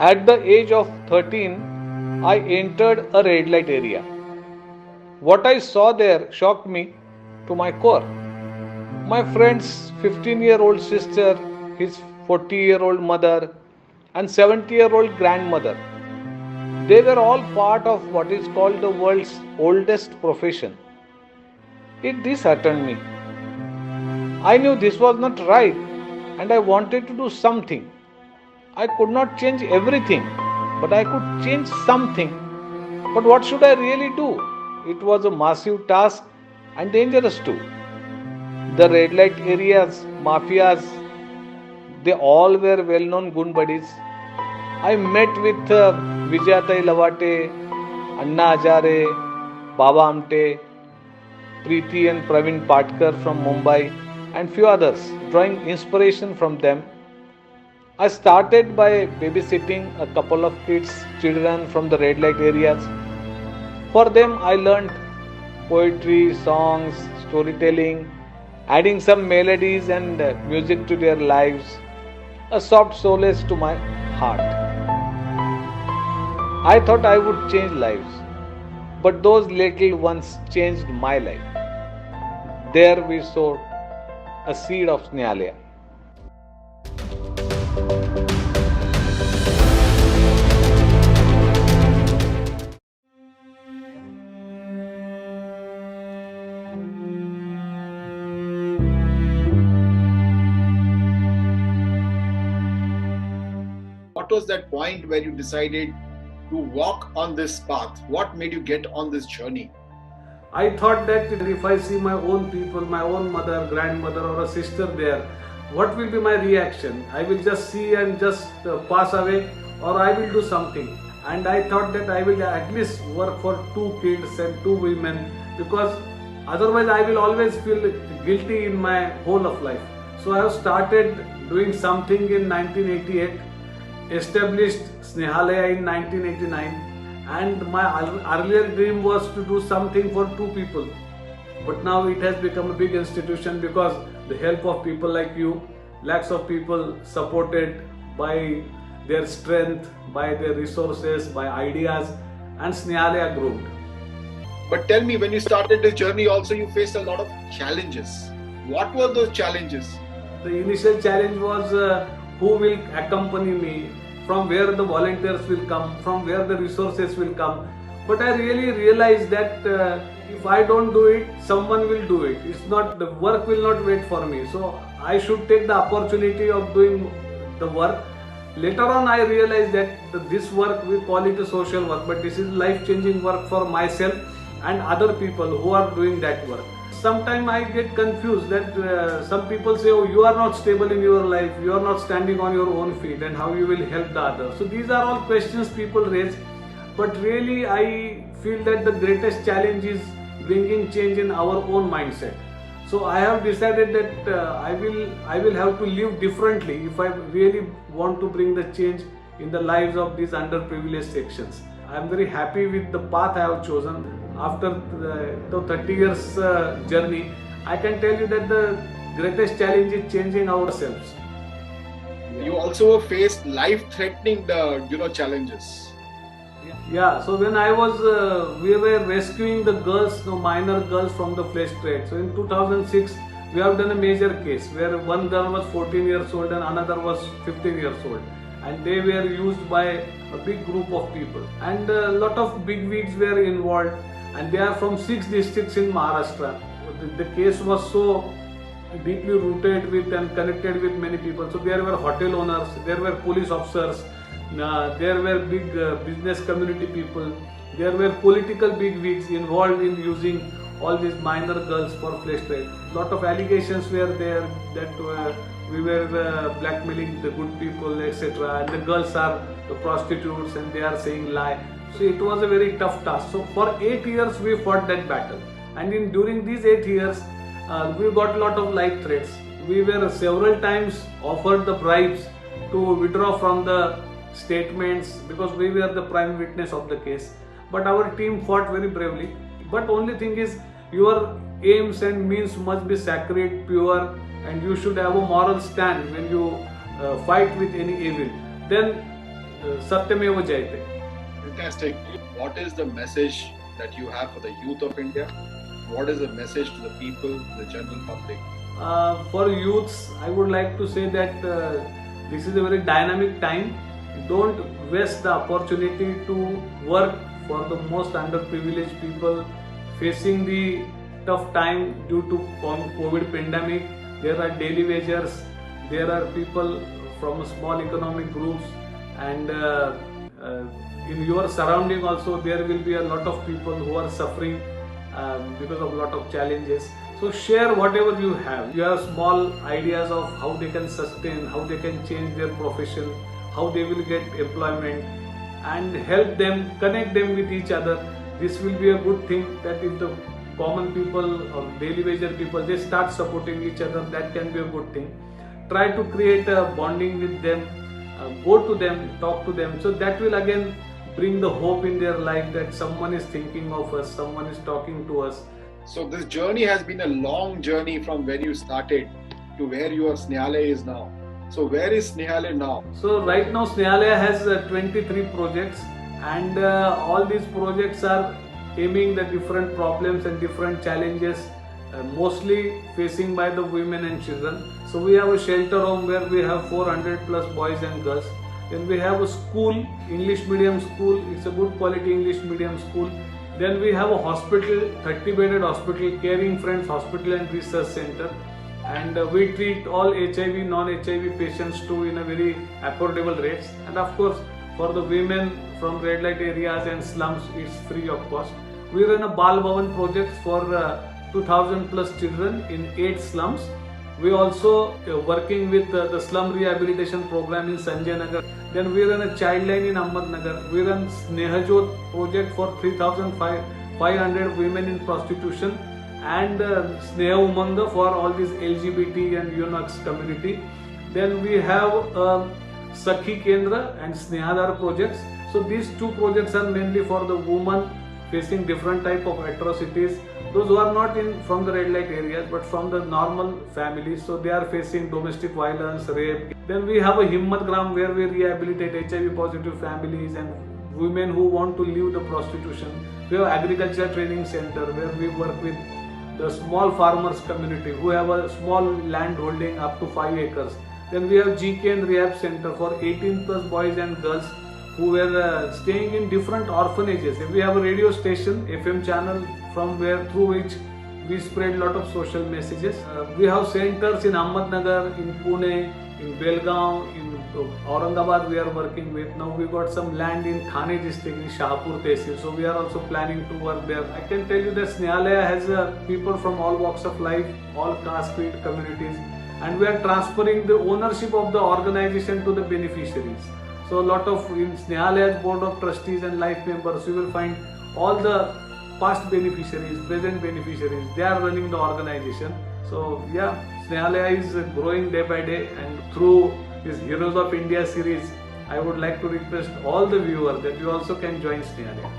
At the age of 13, I entered a red light area. What I saw there shocked me to my core. My friend's 15-year-old sister, his 40-year-old mother, and 70-year-old grandmother, they were all part of what is called the world's oldest profession. It disheartened me. I knew this was not right and I wanted to do something. I could not change everything, but I could change something. But what should I really do? It was a massive task and dangerous too. The red light areas, mafias, they all were well known gun buddies. I met with Vijayatai Lavate, Anna Ajare, Baba Amte, Preeti and Praveen Patkar from Mumbai, and few others, drawing inspiration from them. I started by babysitting a couple of children from the red light areas. For them, I learned poetry, songs, storytelling, adding some melodies and music to their lives, a soft solace to my heart. I thought I would change lives, but those little ones changed my life. There we sowed a seed of Snehalaya. What was that point where you decided to walk on this path? What made you get on this journey? I thought that if I see my own people, my own mother, grandmother or a sister there, what will be my reaction? I will just see and just pass away, or I will do something. And I thought that I will at least work for 2 kids and 2 women, because otherwise I will always feel guilty in my whole of life. So I have started doing something in 1988, established Snehalaya in 1989. And my earlier dream was to do something for 2 people. But now it has become a big institution because the help of people like you, lakhs of people supported by their strength, by their resources, by ideas, and Snehalaya grew. But tell me, when you started this journey also you faced a lot of challenges. What were those challenges? The initial challenge was who will accompany me, from where the volunteers will come, from where the resources will come. But I really realized that if I don't do it, someone will do it. It's not, the work will not wait for me. So I should take the opportunity of doing the work. Later on I realized that this work, we call it a social work, but this is life-changing work for myself and other people who are doing that work. Sometimes I get confused that some people say, oh, you are not stable in your life, you are not standing on your own feet, and how you will help the others. So these are all questions people raise, but really I feel that the greatest challenge is bringing change in our own mindset. So I have decided that I will have to live differently if I really want to bring the change in the lives of these underprivileged sections. I am very happy with the path I have chosen. After the 30 years journey, I can tell you that the greatest challenge is changing ourselves. You also faced life-threatening challenges. Yeah, so when I was, we were rescuing the girls, minor girls from the flesh trade. So in 2006, we have done a major case where one girl was 14 years old and another was 15 years old. And they were used by a big group of people. And a lot of bigwigs were involved. And they are from 6 districts in Maharashtra. The case was so deeply rooted with and connected with many people. So there were hotel owners, there were police officers, there were big business community people, there were political bigwigs involved in using all these minor girls for flesh trade. Lot of allegations were there that we were blackmailing the good people, etc. And the girls are the prostitutes and they are saying lie. So it was a very tough task. So for 8 years we fought that battle. And during these 8 years, we got a lot of life threats. We were several times offered the bribes to withdraw from the statements because we were the prime witness of the case. But our team fought very bravely. But only thing is, your aims and means must be sacred, pure, and you should have a moral stand when you fight with any evil. Then satyameva jayate. Fantastic. What is the message that you have for the youth of India? What is the message to the people, the general public? For youths, I would like to say that this is a very dynamic time. Don't waste the opportunity to work for the most underprivileged people facing the tough time due to COVID pandemic. There are daily wagers, there are people from small economic groups, and in your surrounding also there will be a lot of people who are suffering because of lot of challenges. So share whatever you have. You have small ideas of how they can sustain, how they can change their profession, how they will get employment, and help them, connect them with each other. This will be a good thing, that if the common people or daily wager people, they start supporting each other, that can be a good thing. Try to create a bonding with them, go to them, talk to them. So that will again bring the hope in their life that someone is thinking of us, someone is talking to us. So this journey has been a long journey from where you started to where your Snehalaya is now. So where is Snehalaya now? So right now Snehalaya has 23 projects, and all these projects are aiming the different problems and different challenges mostly facing by the women and children. So we have a shelter home where we have 400 plus boys and girls. Then we have a school, English medium school. It's a good quality English medium school. Then we have a hospital, 30-bedded hospital, Caring Friends Hospital and Research Center. And we treat all HIV, non-HIV patients too in a very affordable rates. And of course, for the women from red light areas and slums, it's free of cost. We run a Bal Bhavan project for 2000 plus children in 8 slums. We also working with the slum rehabilitation program in Sanjay Nagar. Then we run a child line in Ahmednagar. We run Snehajot project for 3,500 women in prostitution, and Sneha Umanga for all these LGBT and UNOX community. Then we have Sakhi Kendra and Snehadar projects. So these two projects are mainly for the women facing different type of atrocities. Those who are not from the red light areas but from the normal families, so they are facing domestic violence, rape. Then we have a Himmat Gram where we rehabilitate HIV positive families and women who want to leave the prostitution. We have agriculture training center where we work with the small farmers community who have a small land holding up to 5 acres. Then we have GK and Rehab Center for 18 plus boys and girls who were staying in different orphanages. We have a radio station, FM channel, from where through which we spread a lot of social messages. We have centers in Ahmednagar, in Pune, in Belgaum, in Aurangabad we are working with. Now we got some land in Thane district in Shahpur Tehsil, so we are also planning to work there. I can tell you that Snehalaya has people from all walks of life, all caste, creed, communities, and we are transferring the ownership of the organization to the beneficiaries. So a lot of in Snehalaya's board of trustees and life members, you will find all the past beneficiaries, present beneficiaries, they are running the organization. So yeah, Snehalaya is growing day by day, and through this Heroes of India series, I would like to request all the viewers that you also can join Snehalaya.